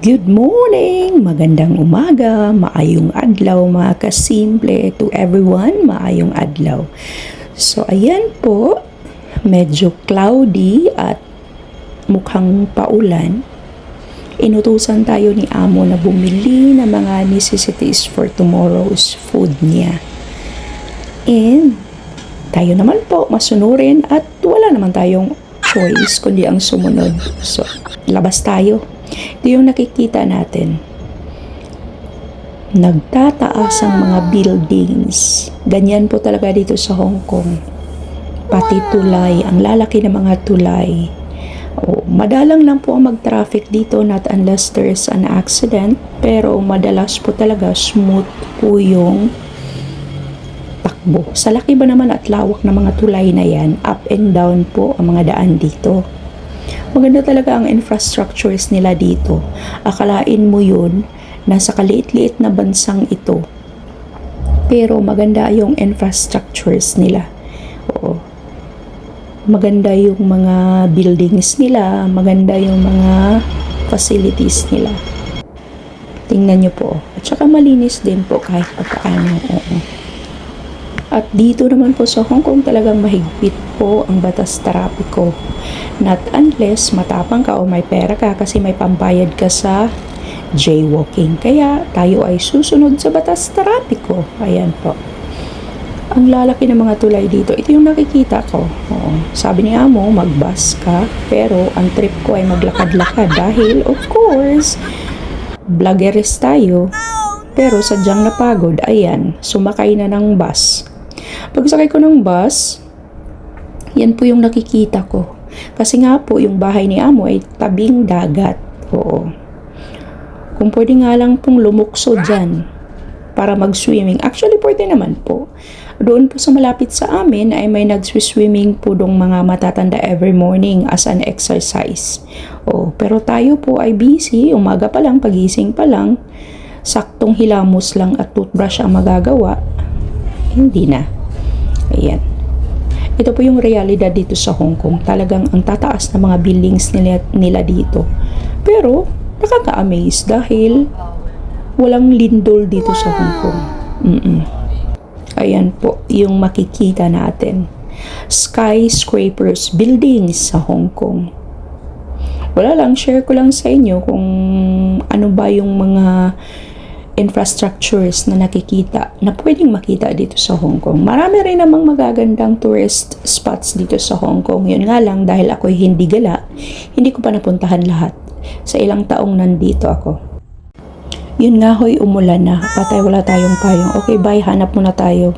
Good morning! Magandang umaga, maayong adlaw mga kasimple to everyone, maayong adlaw. So ayan po, medyo cloudy at mukhang paulan. Inutusan tayo ni Amo na bumili ng mga necessities for tomorrow's food niya. And tayo naman po masunurin at wala naman tayong choice kundi ang sumunod. So labas tayo. Ito yung nakikita natin. Nagtataas ang mga buildings. Ganyan po talaga dito sa Hong Kong. Pati tulay, ang lalaki ng mga tulay. Madalang lang po ang mag-traffic dito, not unless there's an accident. Pero madalas po talaga smooth po yung takbo. Sa laki ba naman at lawak ng mga tulay na yan, up and down po ang mga daan dito. Maganda talaga ang infrastructures nila dito. Akalain mo yun, nasa kaliit-liit na bansang ito. Pero maganda yung infrastructures nila. Oo. Maganda yung mga buildings nila, maganda yung mga facilities nila. Tingnan nyo po. At saka malinis din po kahit paano. Oo. At dito naman po sa Hong Kong talagang mahigpit po ang batas trapiko. Not unless matapang ka o may pera ka kasi may pambayad ka sa jaywalking. Kaya tayo ay susunod sa batas trapiko. Ayan po. Ang lalaki ng mga tulay dito, ito yung nakikita ko. Oo. Sabi ni Amo, mag-bus ka. Pero ang trip ko ay maglakad-lakad dahil of course, vloggeries tayo. Pero sadyang napagod, ayan, sumakay na ng bus. Pagsakay ko ng bus, yan po yung nakikita ko. Kasi nga po, yung bahay ni Amo ay tabing dagat. Oo. Kung pwede nga lang pong lumukso dyan para mag-swimming. Actually, pwede naman po. Doon po sa malapit sa amin ay may nag-swimming po dong mga matatanda every morning as an exercise. Pero tayo po ay busy, umaga pa lang, pagising pa lang, saktong hilamos lang at toothbrush ang magagawa. Hindi na. Ayan. Ito po yung realidad dito sa Hong Kong. Talagang ang tataas na mga buildings nila dito. Pero, nakaka-amaze dahil walang lindol dito sa Hong Kong. Ayan po, yung makikita natin. Skyscrapers, buildings sa Hong Kong. Wala lang, share ko lang sa inyo kung ano ba yung mga infrastructures na nakikita, na pwedeng makita dito sa Hong Kong. Marami rin namang magagandang tourist spots dito sa Hong Kong. Yun nga lang, dahil ako'y hindi gala, hindi ko pa napuntahan lahat. Sa ilang taong nandito ako. Yun nga ho'y umulan na. Patay, wala tayong payong. Okay, bye. Hanap muna tayo.